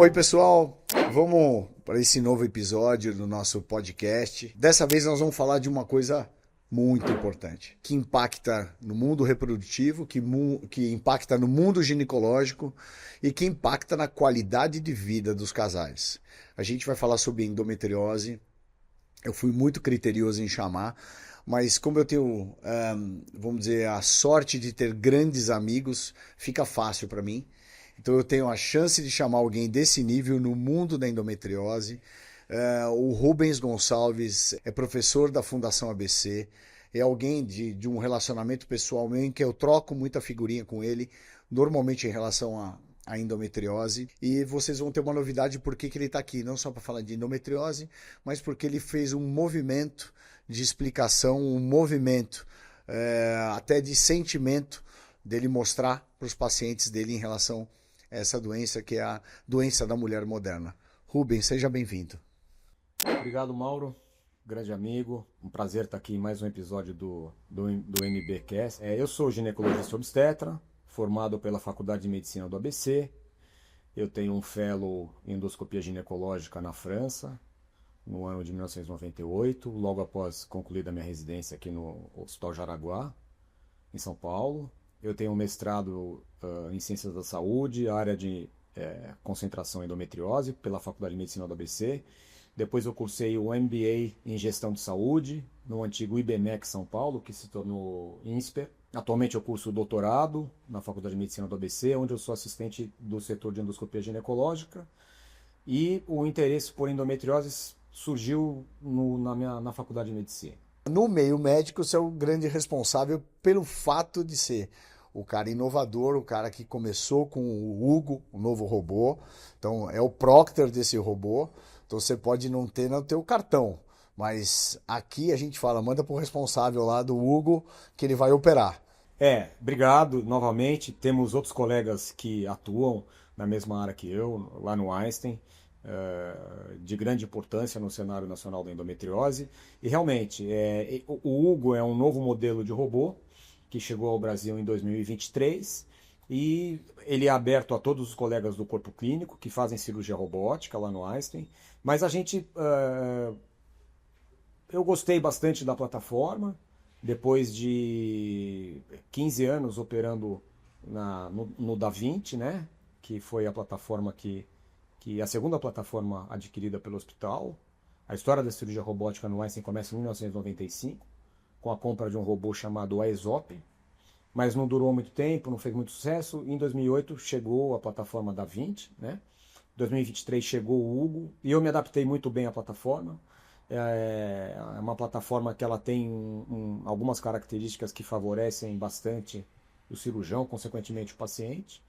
Oi, pessoal, vamos para esse novo episódio do nosso podcast. Dessa vez nós vamos falar de uma coisa muito importante, que impacta no mundo reprodutivo, que impacta no mundo ginecológico e que impacta na qualidade de vida dos casais. A gente vai falar sobre endometriose. Eu fui muito criterioso em chamar, mas como eu tenho, vamos dizer, a sorte de ter grandes amigos, fica fácil para mim. Então eu tenho a chance de chamar alguém desse nível no mundo da endometriose. O Rubens Gonçalves é professor da Fundação ABC, é alguém de um relacionamento pessoal meu em que eu troco muita figurinha com ele, normalmente em relação a endometriose, e vocês vão ter uma novidade por que ele está aqui, não só para falar de endometriose, mas porque ele fez um movimento de explicação, um movimento até de sentimento dele mostrar para os pacientes dele em relação a essa doença que é a doença da mulher moderna. Rubens, seja bem-vindo. Obrigado, Mauro, grande amigo, um prazer estar aqui em mais um episódio do MBcast. Eu sou ginecologista obstetra, formado pela Faculdade de Medicina do ABC. Eu tenho um fellow em endoscopia ginecológica na França, no ano de 1998, logo após concluída a minha residência aqui no Hospital Jaraguá, em São Paulo. Eu tenho um mestrado em Ciências da Saúde, área de concentração em endometriose, pela Faculdade de Medicina do ABC. Depois eu cursei o MBA em Gestão de Saúde, no antigo IBMEC São Paulo, que se tornou INSPER. Atualmente eu curso doutorado na Faculdade de Medicina do ABC, onde eu sou assistente do setor de endoscopia ginecológica. E o interesse por endometriose surgiu na Faculdade de Medicina. No meio médico, você é o grande responsável pelo fato de ser o cara inovador, o cara que começou com o Hugo, o novo robô. Então, é o Proctor desse robô. Então, você pode não ter no teu cartão, mas aqui a gente fala, manda para o responsável lá do Hugo que ele vai operar. Obrigado novamente. Temos outros colegas que atuam na mesma área que eu, lá no Einstein, de grande importância no cenário nacional da endometriose. E realmente, o Hugo é um novo modelo de robô que chegou ao Brasil em 2023 e ele é aberto a todos os colegas do corpo clínico que fazem cirurgia robótica lá no Einstein. Mas eu gostei bastante da plataforma. Depois de 15 anos operando no Da Vinci, né, que foi a plataforma que a segunda plataforma adquirida pelo hospital. A história da cirurgia robótica no Einstein começa em 1995, com a compra de um robô chamado Aesop, mas não durou muito tempo, não fez muito sucesso. Em 2008 chegou a plataforma Da Vinci, né? Em 2023 chegou o Hugo, e eu me adaptei muito bem à plataforma. É uma plataforma que ela tem algumas características que favorecem bastante o cirurgião, consequentemente o paciente.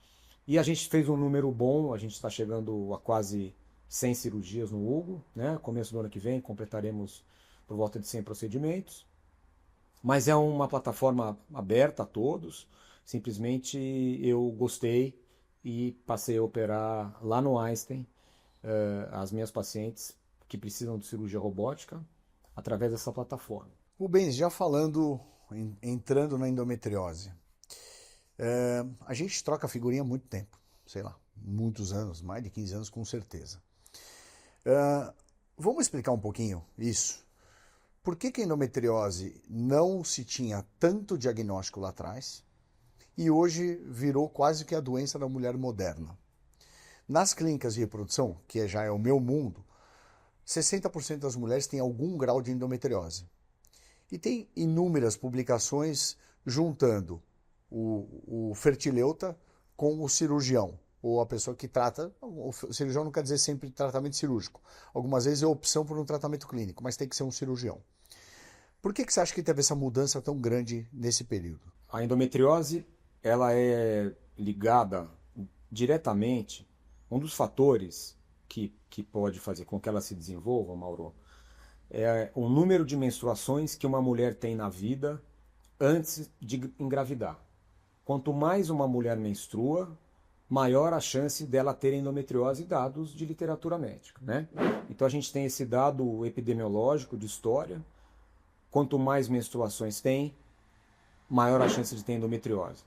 E a gente fez um número bom, a gente está chegando a quase 100 cirurgias no Hugo, né? Começo do ano que vem completaremos por volta de 100 procedimentos. Mas é uma plataforma aberta a todos, simplesmente eu gostei e passei a operar lá no Einstein as minhas pacientes que precisam de cirurgia robótica através dessa plataforma. Rubens, já falando, entrando na endometriose, a gente troca figurinha há muito tempo, sei lá, muitos anos, mais de 15 anos com certeza. Vamos explicar um pouquinho isso? Por que a endometriose não se tinha tanto diagnóstico lá atrás e hoje virou quase que a doença da mulher moderna? Nas clínicas de reprodução, que já é o meu mundo, 60% das mulheres têm algum grau de endometriose. E tem inúmeras publicações juntando o fertileuta com o cirurgião, ou a pessoa que trata. O cirurgião não quer dizer sempre tratamento cirúrgico. Algumas vezes é opção por um tratamento clínico, mas tem que ser um cirurgião. Por que você acha que teve essa mudança tão grande nesse período? A endometriose, ela é ligada diretamente, um dos fatores que pode fazer com que ela se desenvolva, Mauro, é o número de menstruações que uma mulher tem na vida antes de engravidar. Quanto mais uma mulher menstrua, maior a chance dela ter endometriose, dados de literatura médica, né? Então a gente tem esse dado epidemiológico de história. Quanto mais menstruações tem, maior a chance de ter endometriose.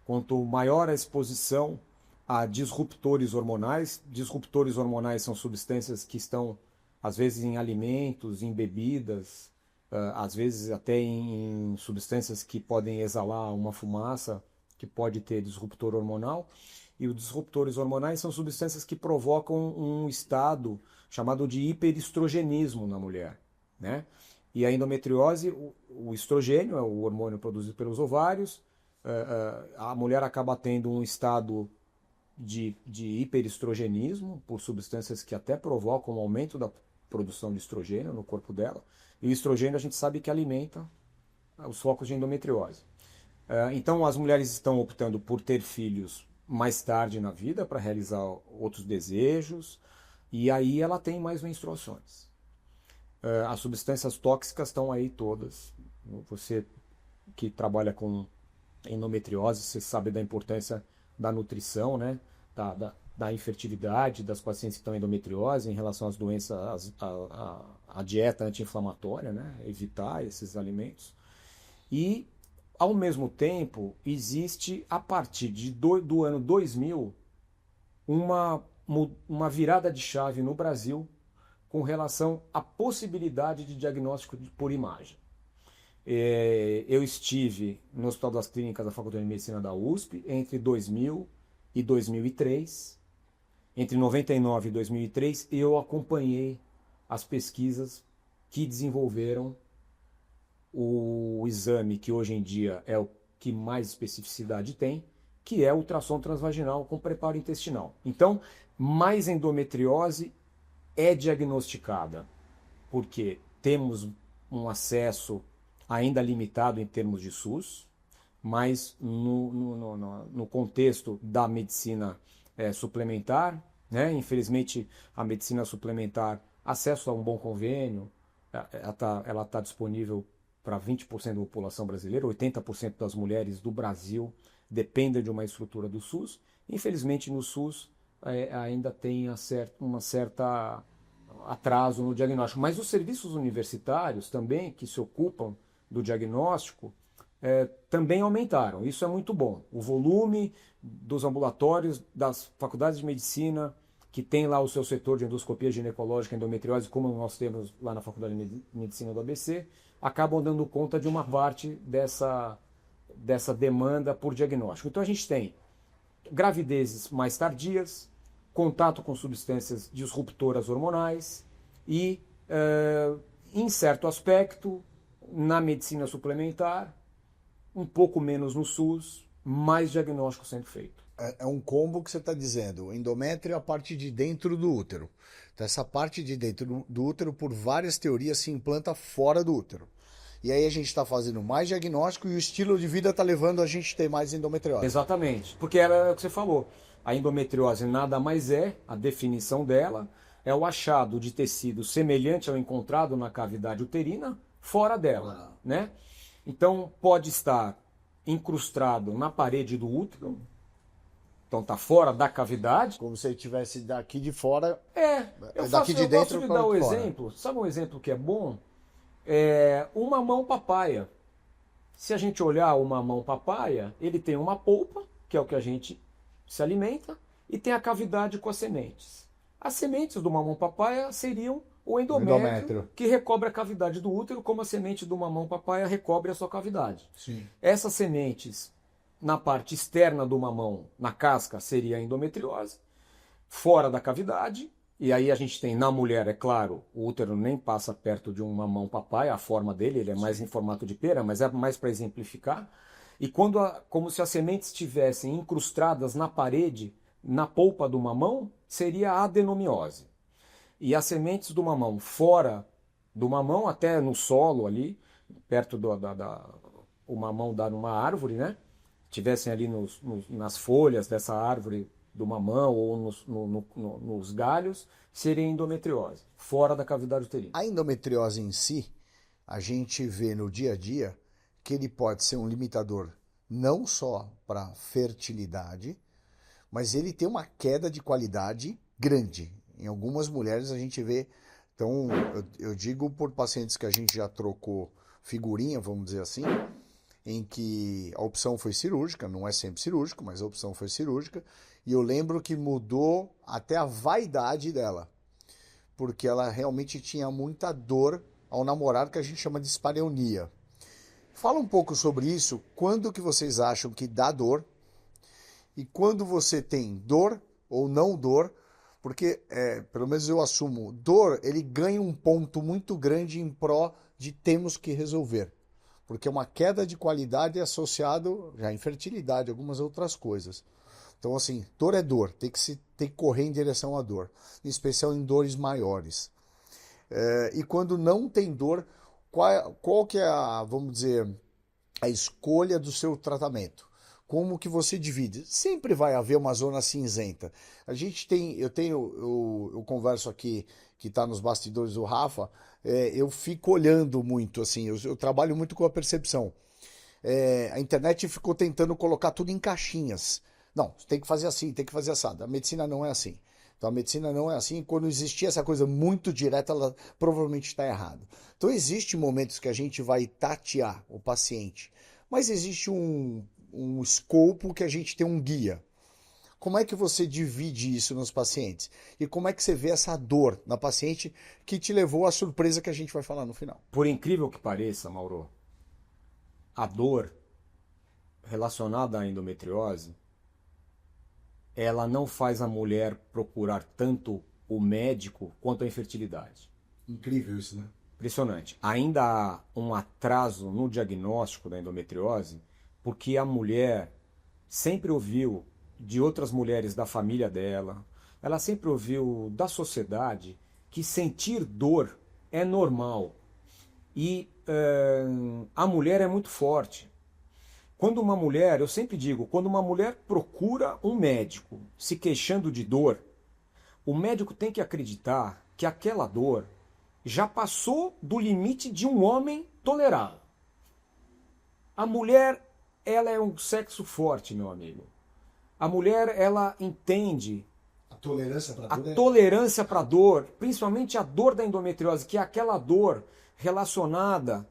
Quanto maior a exposição a disruptores hormonais. Disruptores hormonais são substâncias que estão, às vezes, em alimentos, em bebidas, às vezes até em substâncias que podem exalar uma fumaça, que pode ter disruptor hormonal. E os disruptores hormonais são substâncias que provocam um estado chamado de hiperestrogenismo na mulher, né? E a endometriose, o estrogênio é o hormônio produzido pelos ovários, a mulher acaba tendo um estado de hiperestrogenismo por substâncias que até provocam um aumento da produção de estrogênio no corpo dela. E o estrogênio a gente sabe que alimenta os focos de endometriose. Então as mulheres estão optando por ter filhos mais tarde na vida para realizar outros desejos, e aí ela tem mais menstruações. As substâncias tóxicas estão aí todas. Você que trabalha com endometriose, você sabe da importância da nutrição, né? Da infertilidade das pacientes que estão em endometriose em relação às doenças, à dieta anti-inflamatória, né? Evitar esses alimentos. E, ao mesmo tempo, existe, a partir do ano 2000, uma virada de chave no Brasil com relação à possibilidade de diagnóstico por imagem. Eu estive no Hospital das Clínicas da Faculdade de Medicina da USP entre 2000 e 2003. Entre 99 e 2003, eu acompanhei as pesquisas que desenvolveram o exame que hoje em dia é o que mais especificidade tem, que é o ultrassom transvaginal com preparo intestinal. Então, mais endometriose é diagnosticada porque temos um acesso ainda limitado em termos de SUS, mas no contexto da medicina suplementar, né? Infelizmente a medicina suplementar, acesso a um bom convênio, ela tá disponível para 20% da população brasileira, 80% das mulheres do Brasil dependem de uma estrutura do SUS. Infelizmente no SUS ainda tem uma certa atraso no diagnóstico, mas os serviços universitários também, que se ocupam do diagnóstico, também aumentaram. Isso é muito bom. O volume dos ambulatórios das faculdades de medicina, que tem lá o seu setor de endoscopia ginecológica e endometriose, como nós temos lá na Faculdade de Medicina do ABC, acabam dando conta de uma parte dessa demanda por diagnóstico. Então a gente tem gravidezes mais tardias, contato com substâncias disruptoras hormonais e, em certo aspecto, na medicina suplementar, um pouco menos no SUS, mais diagnóstico sendo feito. É um combo que você está dizendo. O endométrio é a parte de dentro do útero. Então, essa parte de dentro do útero, por várias teorias, se implanta fora do útero. E aí a gente está fazendo mais diagnóstico e o estilo de vida está levando a gente a ter mais endometriose. Exatamente. Porque era o que você falou. A endometriose nada mais a definição dela é o achado de tecido semelhante ao encontrado na cavidade uterina fora dela, né? Então pode estar incrustado na parede do útero, então está fora da cavidade. Como se ele estivesse daqui de fora, eu daqui de dentro. Posso te dar um exemplo? Sabe um exemplo que é bom? O mamão papaya. Se a gente olhar o mamão papaya, ele tem uma polpa, que é o que a gente se alimenta, e tem a cavidade com as sementes. As sementes do mamão papaya seriam o endométrio, que recobre a cavidade do útero, como a semente do mamão papaya recobre a sua cavidade. Sim. Essas sementes, na parte externa do mamão, na casca, seria a endometriose, fora da cavidade, e aí a gente tem na mulher, é claro, o útero nem passa perto de um mamão papaya, a forma dele, ele é mais em formato de pera, mas é mais para exemplificar. E como se as sementes estivessem incrustadas na parede, na polpa do mamão, seria a adenomiose. E as sementes do mamão fora do mamão, até no solo ali, perto o mamão dá numa árvore, né? Tivessem ali nas folhas dessa árvore do mamão ou nos galhos, seria endometriose, fora da cavidade uterina. A endometriose em si, a gente vê no dia a dia que ele pode ser um limitador não só para fertilidade, mas ele tem uma queda de qualidade grande. Em algumas mulheres a gente vê, então eu digo por pacientes que a gente já trocou figurinha, vamos dizer assim, em que a opção foi cirúrgica, não é sempre cirúrgico, mas a opção foi cirúrgica, e eu lembro que mudou até a vaidade dela, porque ela realmente tinha muita dor ao namorar, que a gente chama de dispareunia. Fala um pouco sobre isso, quando que vocês acham que dá dor, e quando você tem dor ou não dor, porque, pelo menos eu assumo, dor, ele ganha um ponto muito grande em pró de temos que resolver. Porque uma queda de qualidade é associado já à infertilidade, algumas outras coisas. Então, assim, dor é dor, tem que correr em direção à dor, em especial em dores maiores. E quando não tem dor, qual que é a, vamos dizer, a escolha do seu tratamento? Como que você divide? Sempre vai haver uma zona cinzenta. A gente tem, eu converso aqui, que está nos bastidores do Rafa, eu fico olhando muito, assim, eu trabalho muito com a percepção. A internet ficou tentando colocar tudo em caixinhas. Não, tem que fazer assim, tem que fazer assado. A medicina não é assim. Então a medicina não é assim. Quando existir essa coisa muito direta, ela provavelmente está errada. Então existem momentos que a gente vai tatear o paciente, mas existe um escopo que a gente tem um guia. Como é que você divide isso nos pacientes? E como é que você vê essa dor na paciente que te levou à surpresa que a gente vai falar no final? Por incrível que pareça, Mauro, a dor relacionada à endometriose, ela não faz a mulher procurar tanto o médico quanto a infertilidade. Incrível isso, né? Impressionante. Ainda há um atraso no diagnóstico da endometriose, porque a mulher sempre ouviu de outras mulheres da família dela, ela sempre ouviu da sociedade que sentir dor é normal. E a mulher é muito forte. Quando uma mulher, eu sempre digo, quando uma mulher procura um médico se queixando de dor, o médico tem que acreditar que aquela dor já passou do limite de um homem tolerar. A mulher, ela é um sexo forte, meu amigo. A mulher, ela entende A tolerância para a tolerância para a dor, principalmente a dor da endometriose, que é aquela dor relacionada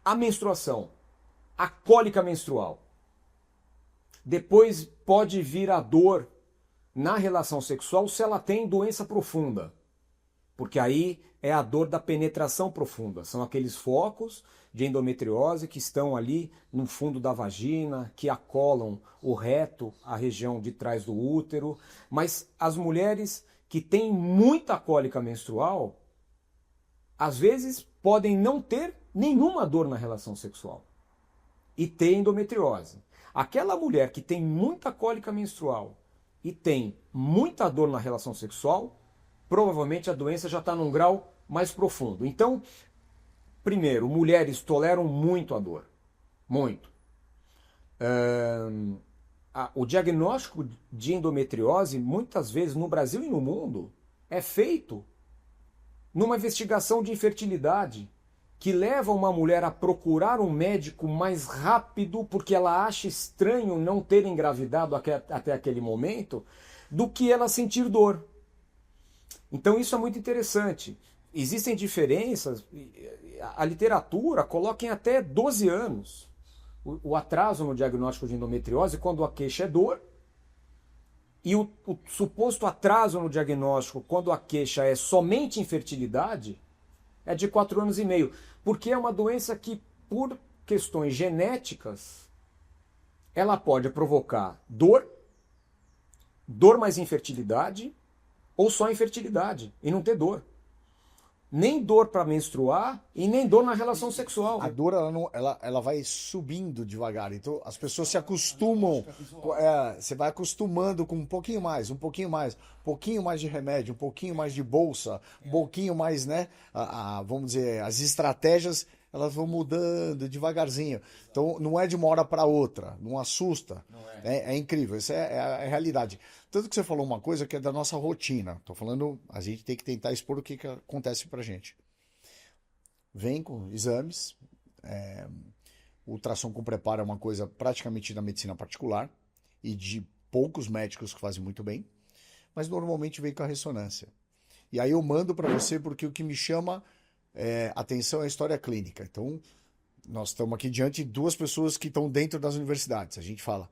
à menstruação, à cólica menstrual. Depois pode vir a dor na relação sexual se ela tem doença profunda, porque aí é a dor da penetração profunda. São aqueles focos de endometriose que estão ali no fundo da vagina, que acolam o reto, a região de trás do útero. Mas as mulheres que têm muita cólica menstrual, às vezes podem não ter nenhuma dor na relação sexual e ter endometriose. Aquela mulher que tem muita cólica menstrual e tem muita dor na relação sexual, provavelmente a doença já está num grau mais profundo. Então, primeiro, mulheres toleram muito a dor. Muito. O diagnóstico de endometriose, muitas vezes no Brasil e no mundo, é feito numa investigação de infertilidade que leva uma mulher a procurar um médico mais rápido porque ela acha estranho não ter engravidado até aquele momento, do que ela sentir dor. Então isso é muito interessante. Existem diferenças, a literatura coloca em até 12 anos o atraso no diagnóstico de endometriose quando a queixa é dor, e o suposto atraso no diagnóstico quando a queixa é somente infertilidade é de 4 anos e meio, porque é uma doença que, por questões genéticas, ela pode provocar dor mais infertilidade, ou só infertilidade e não ter dor. Nem dor para menstruar e nem dor na relação sexual. A dor ela vai subindo devagar, então as pessoas se acostumam, você vai acostumando com um pouquinho mais de remédio, um pouquinho mais de bolsa, um pouquinho mais, né, vamos dizer, as estratégias elas vão mudando devagarzinho, então não é de uma hora para outra, não assusta, é incrível, isso é a realidade. Tanto que você falou uma coisa que é da nossa rotina, tô falando, a gente tem que tentar expor o que acontece pra gente. Vem com exames, ultrassom com preparo é uma coisa praticamente da medicina particular e de poucos médicos que fazem muito bem, mas normalmente vem com a ressonância. E aí eu mando para você porque o que me chama atenção é a história clínica. Então, nós estamos aqui diante de duas pessoas que estão dentro das universidades. A gente fala,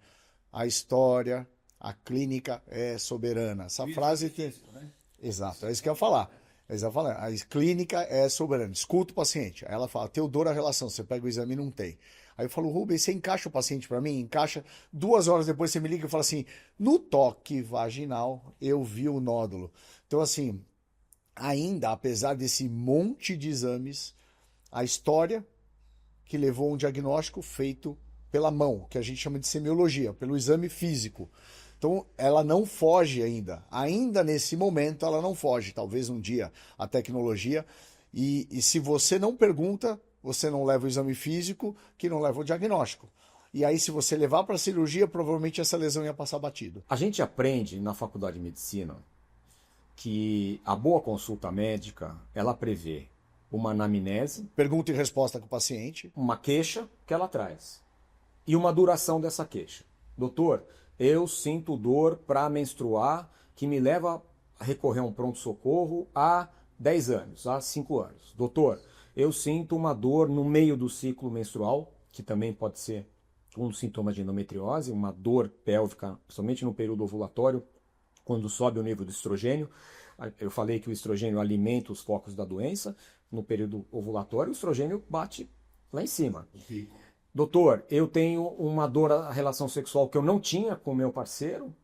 a história, a clínica é soberana. Essa frase tem... né? Exato, é isso que eu ia falar. A clínica é soberana. Escuta o paciente. Aí ela fala, Teodoro, a relação. Você pega o exame e não tem. Aí eu falo, Rubens, você encaixa o paciente para mim? Encaixa. 2 horas depois você me liga e fala assim, no toque vaginal eu vi o nódulo. Então assim, ainda, apesar desse monte de exames, a história que levou a um diagnóstico feito pela mão, que a gente chama de semiologia, pelo exame físico. Então, ela não foge ainda. Ainda nesse momento, ela não foge. Talvez um dia a tecnologia. E se você não pergunta, você não leva o exame físico, que não leva o diagnóstico. E aí, se você levar para a cirurgia, provavelmente essa lesão ia passar batido. A gente aprende na faculdade de medicina que a boa consulta médica, ela prevê uma anamnese, pergunta e resposta com o paciente, uma queixa que ela traz e uma duração dessa queixa. Doutor, eu sinto dor para menstruar que me leva a recorrer a um pronto-socorro há 10 anos, há 5 anos. Doutor, eu sinto uma dor no meio do ciclo menstrual, que também pode ser um sintoma de endometriose, uma dor pélvica, principalmente no período ovulatório, quando sobe o nível do estrogênio. Eu falei que o estrogênio alimenta os focos da doença. No período ovulatório, o estrogênio bate lá em cima. Doutor, eu tenho uma dor à relação sexual que eu não tinha com o meu parceiro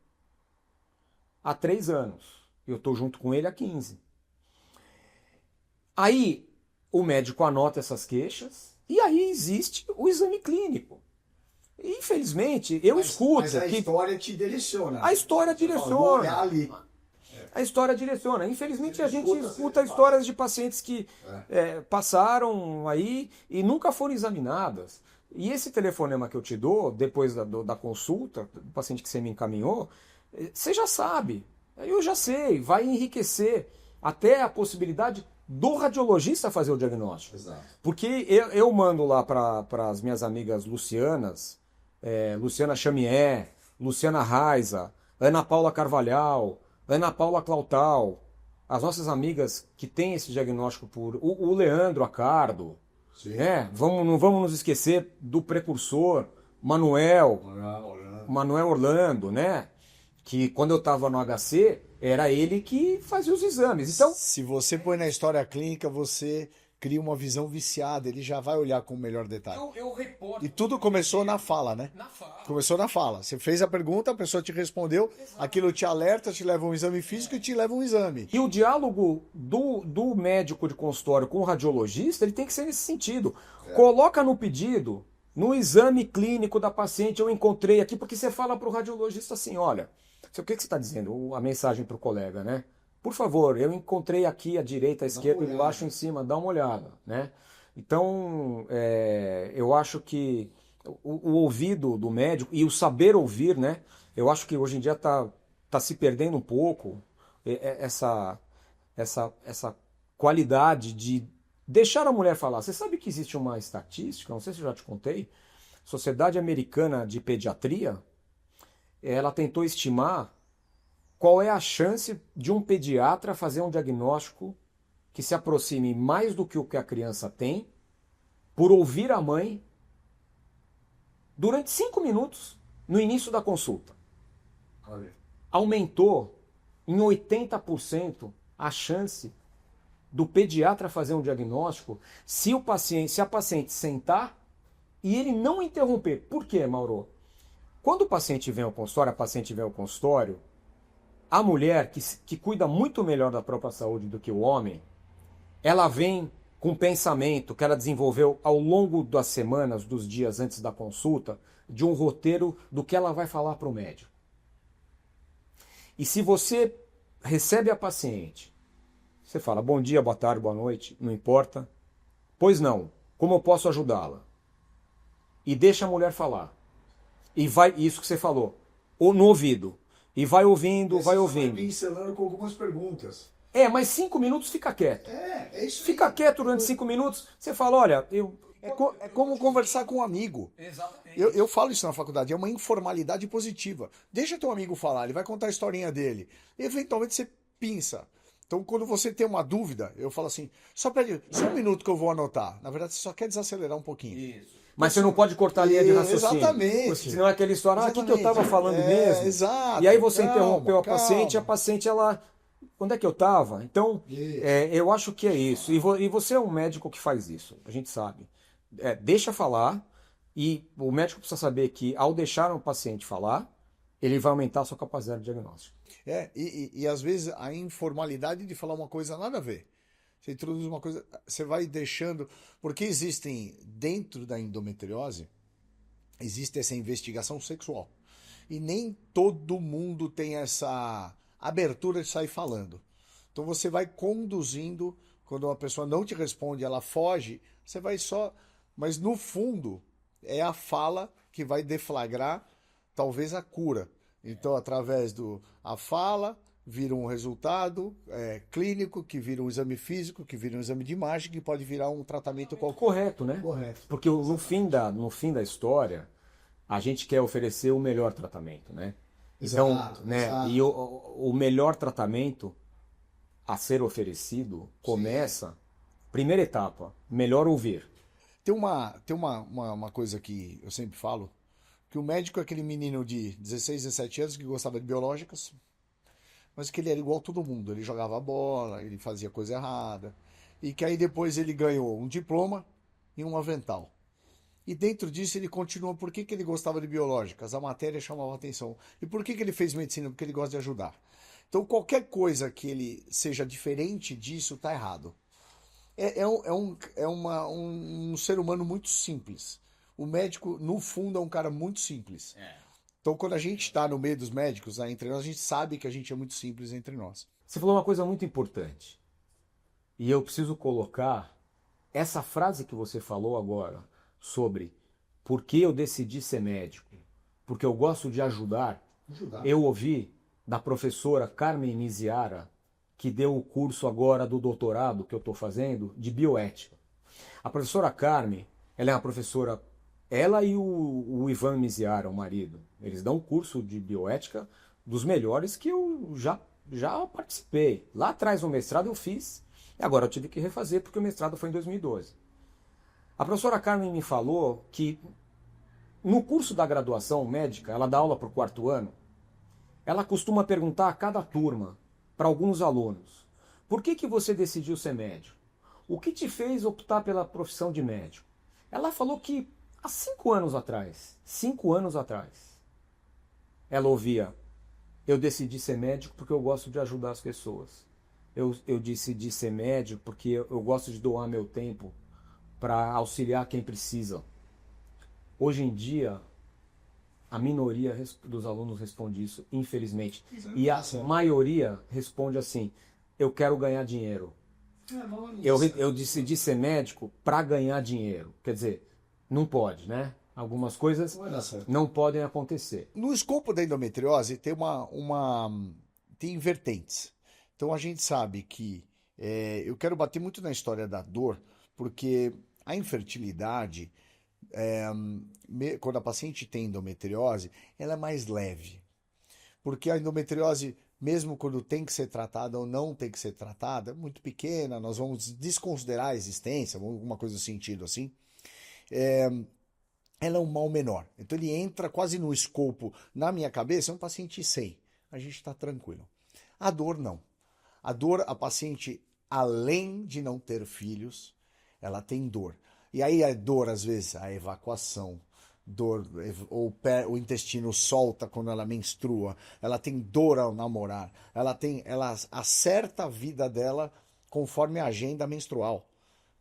há 3 anos. Eu estou junto com ele há 15. Aí o médico anota essas queixas e aí existe o exame clínico. E, infelizmente, eu escuto... Mas a história te direciona. A história direciona. Olhar ali. A história direciona. Infelizmente, a gente escuta histórias de pacientes que passaram aí e nunca foram examinadas. E esse telefonema que eu te dou, depois da consulta, do paciente que você me encaminhou, você já sabe. Eu já sei. Vai enriquecer até a possibilidade do radiologista fazer o diagnóstico. Exato. Porque eu mando lá para as minhas amigas Lucianas, Luciana Chamier, Luciana Raiza, Ana Paula Carvalhal, Ana Paula Clautal, as nossas amigas que têm esse diagnóstico puro, o Leandro Acardo, não vamos nos esquecer do precursor, Manuel Orlando, né? Que quando eu estava no HC, era ele que fazia os exames. Então, se você põe na história clínica, você cria uma visão viciada, ele já vai olhar com o melhor detalhe. Eu reporto. E tudo começou na fala, né? Na fala. Começou na fala. Você fez a pergunta, a pessoa te respondeu, exato. Aquilo te alerta, te leva um exame físico e te leva um exame. E o diálogo do médico de consultório com o radiologista, ele tem que ser nesse sentido. Coloca no pedido, no exame clínico da paciente, eu encontrei aqui, porque você fala para o radiologista assim, olha, o que você está dizendo? A mensagem para o colega, né? Por favor, eu encontrei aqui à direita, à esquerda, embaixo, em cima, dá uma olhada, né? Então, eu acho que o ouvido do médico e o saber ouvir, né? Eu acho que hoje em dia tá se perdendo um pouco essa qualidade de deixar a mulher falar. Você sabe que existe uma estatística, não sei se eu já te contei, Sociedade Americana de Pediatria, ela tentou estimar qual é a chance de um pediatra fazer um diagnóstico que se aproxime mais do que o que a criança tem, por ouvir a mãe, durante 5 minutos no início da consulta. Aumentou em 80% a chance do pediatra fazer um diagnóstico se a paciente sentar e ele não interromper. Por quê, Mauro? Quando o paciente vem ao consultório, a paciente vem ao consultório, a mulher, que cuida muito melhor da própria saúde do que o homem, ela vem com um pensamento que ela desenvolveu ao longo das semanas, dos dias antes da consulta, de um roteiro do que ela vai falar para o médico. E se você recebe a paciente, você fala bom dia, boa tarde, boa noite, não importa. Pois não, como eu posso ajudá-la? E deixa a mulher falar. E vai, isso que você falou, ou no ouvido. E vai ouvindo, vai ouvindo. Vai pincelando com algumas perguntas. Mas 5 minutos fica quieto. É isso. Fica quieto durante 5 minutos, você fala, olha, É como conversar com um amigo. Exatamente. Eu falo isso na faculdade, é uma informalidade positiva. Deixa teu amigo falar, ele vai contar a historinha dele. Eventualmente você pinça. Então, quando você tem uma dúvida, eu falo assim, só pede só um minuto que eu vou anotar. Na verdade, você só quer desacelerar um pouquinho. Isso. Mas você não pode cortar a linha de raciocínio. Exatamente. Senão é aquela história, o que eu estava falando mesmo? Exato. E aí você interrompeu a paciente, ela... Onde é que eu estava? Então, eu acho que é isso. E você é um médico que faz isso, a gente sabe. Deixa falar, e o médico precisa saber que ao deixar um paciente falar, ele vai aumentar a sua capacidade de diagnóstico. E às vezes a informalidade de falar uma coisa nada a ver. Você introduz uma coisa, você vai deixando. Porque existem, dentro da endometriose, existe essa investigação sexual. E nem todo mundo tem essa abertura de sair falando. Então você vai conduzindo, quando uma pessoa não te responde, ela foge, você vai só. Mas no fundo, é a fala que vai deflagrar talvez a cura. Então, através a fala, vira um resultado clínico, que vira um exame físico, que vira um exame de imagem, que pode virar um tratamento qualquer. Correto, né? Correto. Porque no fim da história, a gente quer oferecer o melhor tratamento, né? Então, Exato, né? exato. E o melhor tratamento a ser oferecido começa, primeira etapa, melhor ouvir. Tem uma coisa que eu sempre falo, que o médico é aquele menino de 16, 17 anos que gostava de biológicas, mas que ele era igual a todo mundo. Ele jogava bola, ele fazia coisa errada, e que aí depois ele ganhou um diploma e um avental. E dentro disso ele continua. Por que ele gostava de biológicas? A matéria chamava atenção. E por que ele fez medicina? Porque ele gosta de ajudar. Então qualquer coisa que ele seja diferente disso está errado. Um ser humano muito simples. O médico, no fundo, é um cara muito simples. Então, quando a gente está no meio dos médicos, entre nós, a gente sabe que a gente é muito simples entre nós. Você falou uma coisa muito importante. E eu preciso colocar essa frase que você falou agora sobre por que eu decidi ser médico, porque eu gosto de ajudar. Eu ouvi da professora Carmen Miziara, que deu o curso agora do doutorado que eu estou fazendo, de bioética. A professora Carmen, ela é uma professora, ela e o Ivan Miziara, o marido, eles dão um curso de bioética dos melhores que eu já participei. Lá atrás no mestrado eu fiz, e agora eu tive que refazer porque o mestrado foi em 2012. A professora Carmen me falou que no curso da graduação médica, ela dá aula para o 4º ano, ela costuma perguntar a cada turma, para alguns alunos, por que você decidiu ser médico? O que te fez optar pela profissão de médico? Ela falou que há 5 anos atrás, ela ouvia, eu decidi ser médico porque eu gosto de ajudar as pessoas. Eu decidi ser médico porque eu gosto de doar meu tempo para auxiliar quem precisa. Hoje em dia, a minoria dos alunos responde isso, infelizmente. E a maioria responde assim, eu quero ganhar dinheiro. Eu decidi ser médico para ganhar dinheiro. Quer dizer, não pode, né? Algumas coisas não podem acontecer. No escopo da endometriose tem vertentes. Então a gente sabe que eu quero bater muito na história da dor, porque a infertilidade, quando a paciente tem endometriose, ela é mais leve. Porque a endometriose, mesmo quando tem que ser tratada ou não tem que ser tratada, é muito pequena, nós vamos desconsiderar a existência, alguma coisa no sentido assim. Ela é um mal menor. Então ele entra quase no escopo, na minha cabeça, é um paciente 100. A gente está tranquilo. A dor não. A dor, a paciente, além de não ter filhos, ela tem dor. E aí a dor, às vezes, a evacuação, dor, ou o intestino solta quando ela menstrua, ela tem dor ao namorar, ela acerta a vida dela conforme a agenda menstrual.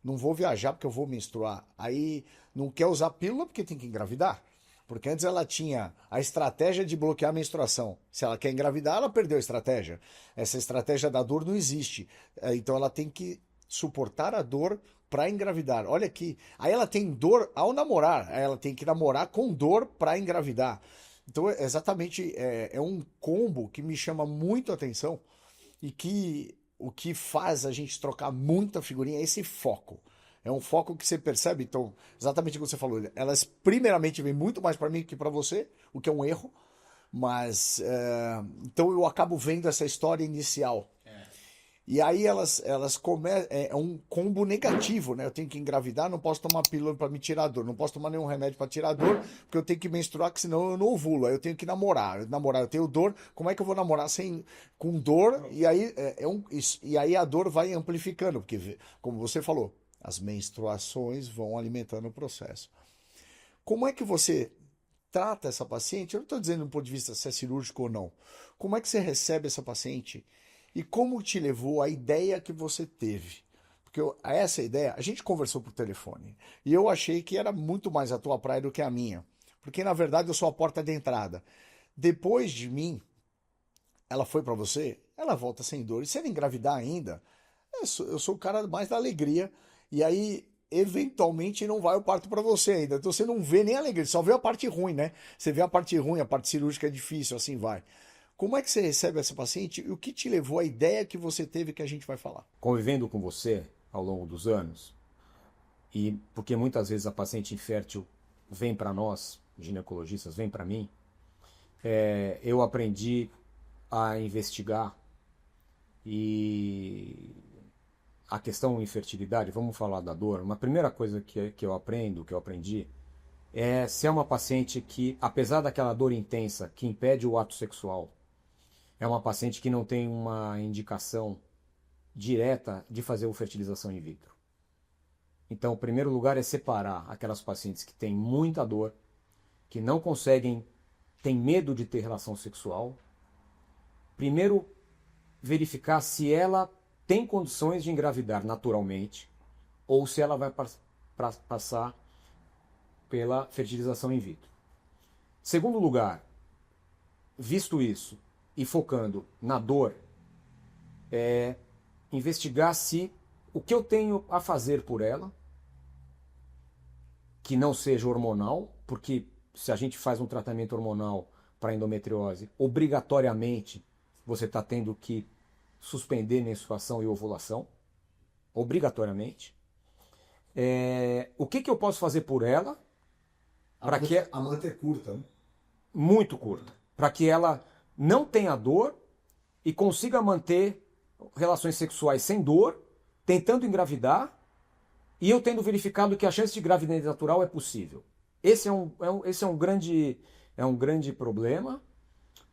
Não vou viajar porque eu vou menstruar. Aí não quer usar pílula porque tem que engravidar. Porque antes ela tinha a estratégia de bloquear a menstruação. Se ela quer engravidar, ela perdeu a estratégia. Essa estratégia da dor não existe. Então ela tem que suportar a dor para engravidar. Olha aqui. Aí ela tem dor ao namorar. Aí ela tem que namorar com dor para engravidar. Então, exatamente, é um combo que me chama muito a atenção e que o que faz a gente trocar muita figurinha é esse foco. É um foco que você percebe, então, exatamente o que você falou. Elas, primeiramente, vêm muito mais para mim que para você, o que é um erro. Mas, então, eu acabo vendo essa história inicial. E aí elas começam. É um combo negativo, né? Eu tenho que engravidar, não posso tomar pílula para me tirar a dor, não posso tomar nenhum remédio para tirar a dor, porque eu tenho que menstruar, que senão eu não ovulo. Aí eu tenho que namorar. Namorar, eu tenho dor, como é que eu vou namorar com dor? E aí, e aí a dor vai amplificando, porque, como você falou, as menstruações vão alimentando o processo. Como é que você trata essa paciente? Eu não estou dizendo do ponto de vista se é cirúrgico ou não. Como é que você recebe essa paciente? E como te levou a ideia que você teve? Porque essa ideia, a gente conversou por telefone. E eu achei que era muito mais a tua praia do que a minha. Porque, na verdade, eu sou a porta de entrada. Depois de mim, ela foi para você, ela volta sem dor. E se ela engravidar ainda, eu sou o cara mais da alegria. E aí, eventualmente, não vai o parto para você ainda. Então você não vê nem a alegria, só vê a parte ruim, né? Você vê a parte ruim, a parte cirúrgica é difícil, assim vai. Como é que você recebe essa paciente e o que te levou à ideia que você teve que a gente vai falar? Convivendo com você ao longo dos anos, e porque muitas vezes a paciente infértil vem para nós, ginecologistas, vem para mim, eu aprendi a investigar e a questão infertilidade, vamos falar da dor. Uma primeira coisa que eu aprendi, é se é uma paciente que, apesar daquela dor intensa que impede o ato sexual, é uma paciente que não tem uma indicação direta de fazer a fertilização in vitro. Então, o primeiro lugar é separar aquelas pacientes que têm muita dor, que não conseguem, têm medo de ter relação sexual. Primeiro, verificar se ela tem condições de engravidar naturalmente ou se ela vai passar pela fertilização in vitro. Segundo lugar, visto isso e focando na dor, investigar se o que eu tenho a fazer por ela, que não seja hormonal, porque se a gente faz um tratamento hormonal para endometriose, obrigatoriamente você está tendo que suspender menstruação e ovulação, obrigatoriamente. O que eu posso fazer por ela? A manta é curta, né? Muito curta. Para que ela não tenha dor e consiga manter relações sexuais sem dor, tentando engravidar, e eu tendo verificado que a chance de gravidez natural é possível. Esse é um grande problema,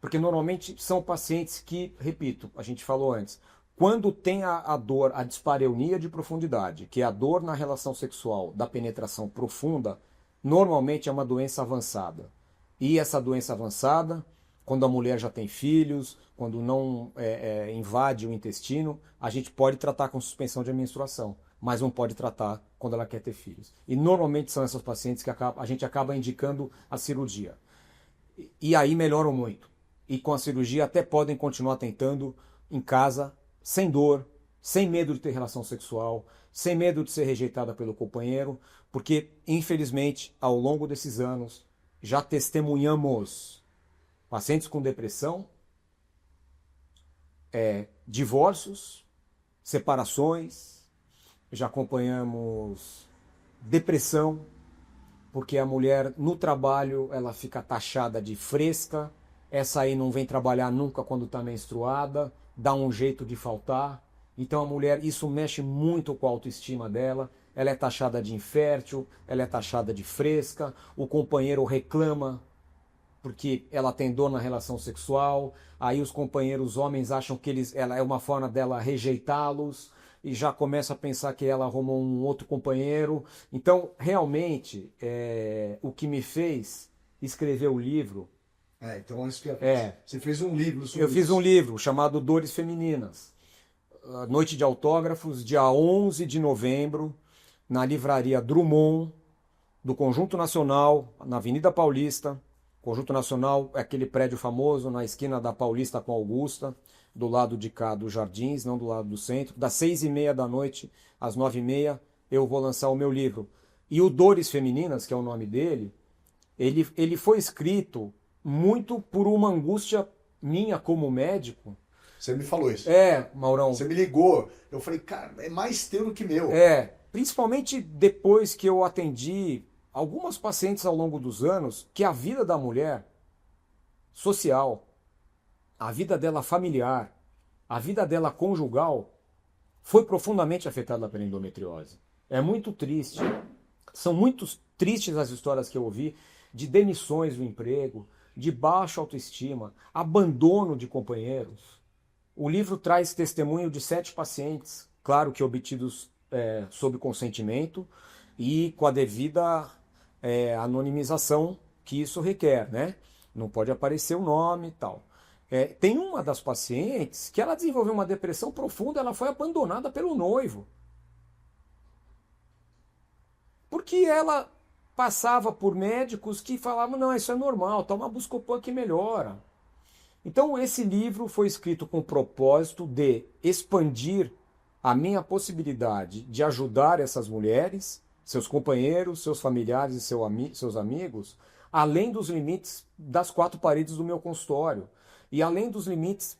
porque normalmente são pacientes que, repito, a gente falou antes, quando tem a dor, a dispareunia de profundidade, que é a dor na relação sexual da penetração profunda, normalmente é uma doença avançada. E essa doença avançada, quando a mulher já tem filhos, quando não invade o intestino, a gente pode tratar com suspensão de menstruação, mas não pode tratar quando ela quer ter filhos. E normalmente são essas pacientes que a gente acaba indicando a cirurgia. E aí melhoram muito. E com a cirurgia até podem continuar tentando em casa, sem dor, sem medo de ter relação sexual, sem medo de ser rejeitada pelo companheiro, porque, infelizmente, ao longo desses anos, já testemunhamos pacientes com depressão, divórcios, separações, já acompanhamos depressão, porque a mulher no trabalho ela fica taxada de fresca, essa aí não vem trabalhar nunca quando está menstruada, dá um jeito de faltar. Então a mulher, isso mexe muito com a autoestima dela, ela é taxada de infértil, ela é taxada de fresca, o companheiro reclama porque ela tem dor na relação sexual, aí os companheiros homens acham que ela é uma forma dela rejeitá-los, e já começa a pensar que ela arrumou um outro companheiro. Então, realmente, o que me fez escrever o livro... Então você fez um livro sobre Eu fiz um livro chamado Dores Femininas. Noite de autógrafos, dia 11 de novembro, na livraria Drummond, do Conjunto Nacional, na Avenida Paulista. Conjunto Nacional é aquele prédio famoso na esquina da Paulista com Augusta, do lado de cá dos Jardins, não do lado do centro. Das 6h30 da noite às 9h30 eu vou lançar o meu livro. E o Dores Femininas, que é o nome dele, ele foi escrito muito por uma angústia minha como médico. Você me falou isso. Maurão. Você me ligou. Eu falei, cara, é mais teu do que meu. Principalmente depois que eu atendi algumas pacientes ao longo dos anos, que a vida da mulher social, a vida dela familiar, a vida dela conjugal foi profundamente afetada pela endometriose. É muito triste. São muito tristes as histórias que eu ouvi de demissões do emprego, de baixa autoestima, abandono de companheiros. O livro traz testemunho de 7 pacientes, claro que obtidos sob consentimento e com a devida anonimização que isso requer, né? Não pode aparecer o nome e tal. Tem uma das pacientes que ela desenvolveu uma depressão profunda, ela foi abandonada pelo noivo. Porque ela passava por médicos que falavam, não, isso é normal, toma Buscopan que melhora. Então esse livro foi escrito com o propósito de expandir a minha possibilidade de ajudar essas mulheres, seus companheiros, seus familiares e seus amigos, além dos limites das 4 paredes do meu consultório e além dos limites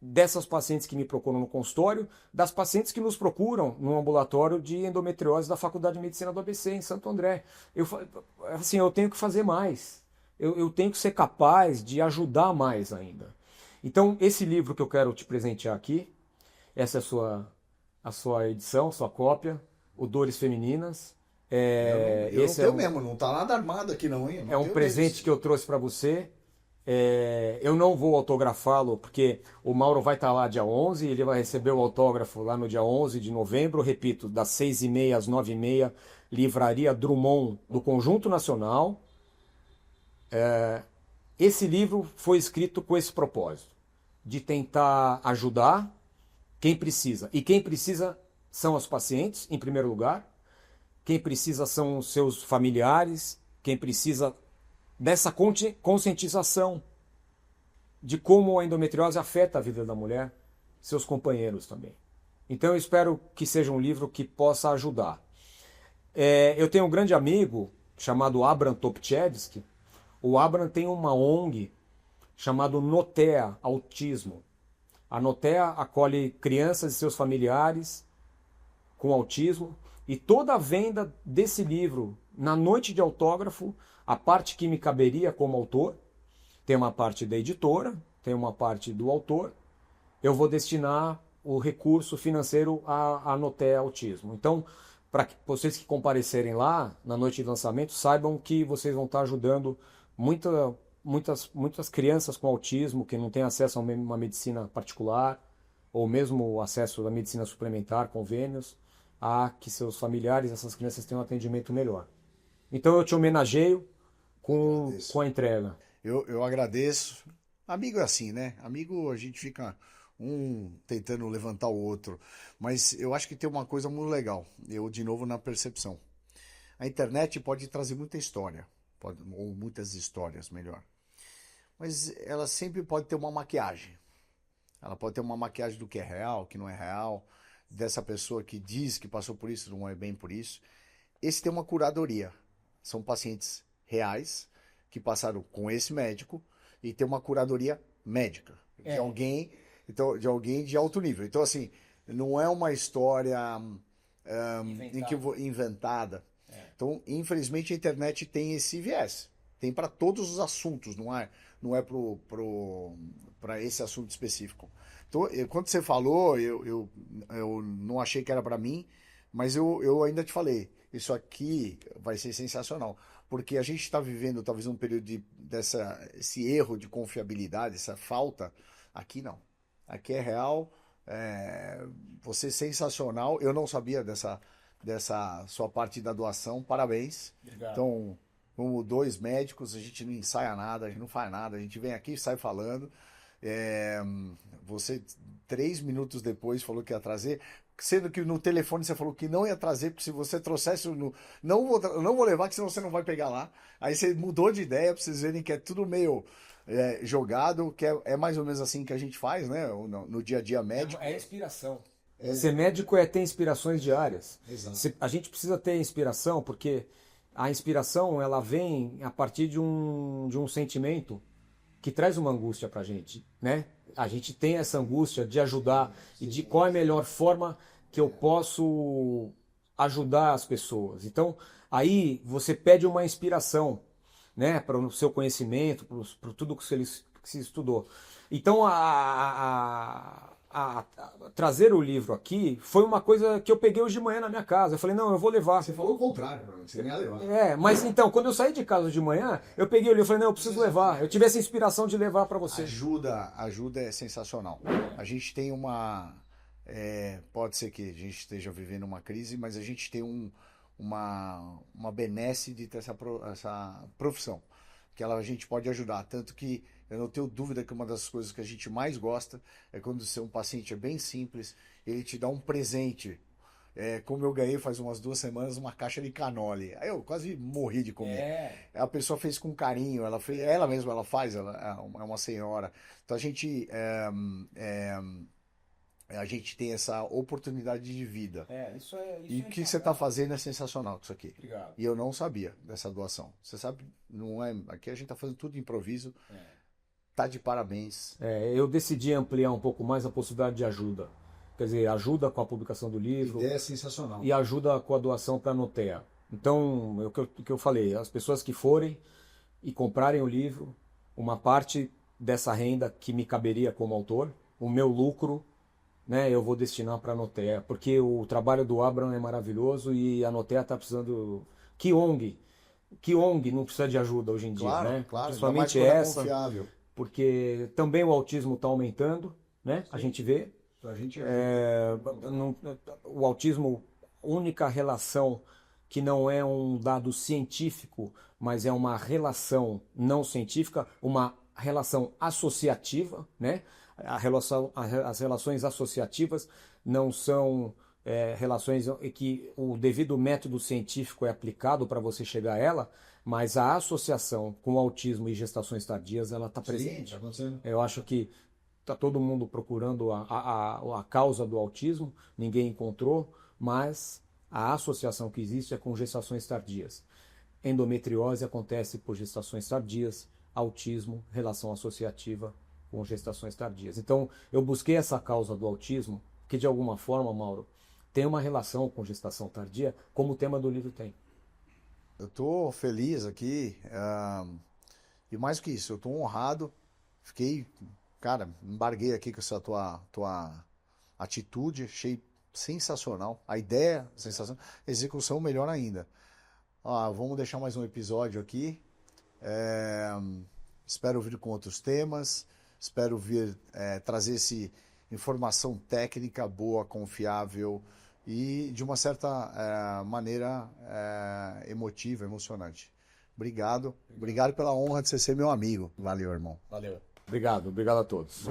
dessas pacientes que me procuram no consultório, das pacientes que nos procuram no ambulatório de endometriose da Faculdade de Medicina do ABC, em Santo André. Eu tenho que fazer mais. Eu tenho que ser capaz de ajudar mais ainda. Então, esse livro que eu quero te presentear aqui, essa é a sua edição, sua cópia, o Dores Femininas. Eu não tenho mesmo, não tá nada armado aqui não, hein? É um presente que eu trouxe para você. Eu não vou autografá-lo, porque o Mauro vai estar lá dia 11, ele vai receber o autógrafo lá no dia 11 de novembro, repito, das 6h30 às 9h30, Livraria Drummond do Conjunto Nacional. Esse livro foi escrito com esse propósito, de tentar ajudar quem precisa. E quem precisa são os pacientes, em primeiro lugar, quem precisa são os seus familiares, quem precisa dessa conscientização de como a endometriose afeta a vida da mulher, seus companheiros também. Então eu espero que seja um livro que possa ajudar. Eu tenho um grande amigo chamado Abram Topchevsky. O Abram tem uma ONG chamada Notea Autismo. A Notea acolhe crianças e seus familiares com autismo, e toda a venda desse livro, na noite de autógrafo, a parte que me caberia como autor, tem uma parte da editora, tem uma parte do autor, eu vou destinar o recurso financeiro à Notea Autismo. Então, para vocês que comparecerem lá, na noite de lançamento, saibam que vocês vão estar ajudando muitas crianças com autismo que não têm acesso a uma medicina particular, ou mesmo acesso à medicina suplementar, convênios, a que seus familiares, essas crianças tenham um atendimento melhor. Então eu te homenageio com a entrega. Eu agradeço. Amigo é assim, né? Amigo a gente fica um tentando levantar o outro. Mas eu acho que tem uma coisa muito legal. Eu, de novo, na percepção. A internet pode trazer muita história. Ou muitas histórias, melhor. Mas ela sempre pode ter uma maquiagem. Ela pode ter uma maquiagem do que é real, que não é real. Dessa pessoa que diz que passou por isso, não é bem por isso. Esse tem uma curadoria. São pacientes reais que passaram com esse médico e tem uma curadoria médica de alguém, então, de alguém de alto nível. Então, assim, não é uma história inventada. Então, infelizmente, a internet tem esse viés. Tem para todos os assuntos, não é para esse assunto específico. Então, quando você falou, eu não achei que era para mim, mas eu ainda te falei, isso aqui vai ser sensacional, porque a gente está vivendo talvez um período esse erro de confiabilidade, essa falta. Aqui não. Aqui é real, você é sensacional. Eu não sabia dessa sua parte da doação, parabéns. Obrigado. Então, como 2 médicos, a gente não ensaia nada, a gente não faz nada, a gente vem aqui e sai falando. Você 3 minutos depois falou que ia trazer, sendo que no telefone você falou que não ia trazer, porque se você trouxesse, não vou levar, que senão você não vai pegar lá. Aí você mudou de ideia para vocês verem que é tudo meio jogado, que é mais ou menos assim que a gente faz, né? No dia a dia médico. É inspiração. Ser médico é ter inspirações diárias. Exato. A gente precisa ter inspiração, porque a inspiração ela vem a partir de um sentimento que traz uma angústia pra gente, né? A gente tem essa angústia de ajudar e de qual é a melhor forma que eu posso ajudar as pessoas. Então, aí você pede uma inspiração, né, para o seu conhecimento, para tudo que você estudou. Então, trazer o livro aqui foi uma coisa que eu peguei hoje de manhã na minha casa. Eu falei, não, eu vou levar. Você falou o contrário, você nem ia levar. Mas então, quando eu saí de casa de manhã, eu peguei o livro e falei, não, eu preciso levar. Eu tive essa inspiração de levar para você. Ajuda é sensacional. A gente tem pode ser que a gente esteja vivendo uma crise, mas a gente tem uma benesse de ter essa profissão. Que a gente pode ajudar. Tanto que eu não tenho dúvida que uma das coisas que a gente mais gosta é quando um paciente é bem simples, ele te dá um presente. Como eu ganhei faz umas 2 semanas uma caixa de canole. Aí eu quase morri de comer. A pessoa fez com carinho, ela mesma ela faz, ela é uma senhora. Então a gente tem essa oportunidade de vida. Isso e o que você está fazendo é sensacional com isso aqui. Obrigado. E eu não sabia dessa doação. Você sabe, não é? Aqui a gente está fazendo tudo de improviso. Tá de parabéns. Eu decidi ampliar um pouco mais a possibilidade de ajuda. Quer dizer, ajuda com a publicação do livro. A ideia é sensacional. E ajuda com a doação para a Notea. Então, o que eu falei, as pessoas que forem e comprarem o livro, uma parte dessa renda que me caberia como autor, o meu lucro, né, eu vou destinar para a Notea. Porque o trabalho do Abraham é maravilhoso e a Notea está precisando... Que ONG não precisa de ajuda hoje em dia, né? Claro, principalmente essa. Confiável. Porque também o autismo está aumentando, né? Sim. A gente vê. O autismo, única relação que não é um dado científico, mas é uma relação não científica, uma relação associativa, né? As relações associativas não são relações em que o devido método científico é aplicado para você chegar a ela, mas a associação com o autismo e gestações tardias, ela está presente. Sim, tá acontecendo. Eu acho que está todo mundo procurando a causa do autismo, ninguém encontrou, mas a associação que existe é com gestações tardias. Endometriose acontece por gestações tardias, autismo, relação associativa com gestações tardias. Então, eu busquei essa causa do autismo, que de alguma forma, Mauro, tem uma relação com gestação tardia, como o tema do livro tem. Eu estou feliz aqui, e mais que isso, eu estou honrado, embarguei aqui com essa tua atitude, achei sensacional, a ideia sensacional, a execução melhor ainda. Vamos deixar mais um episódio aqui, espero vir com outros temas, espero vir trazer informação técnica boa, confiável, e de uma certa maneira emotiva, emocionante. Obrigado pela honra de você ser meu amigo. Valeu, irmão. Valeu. Obrigado a todos.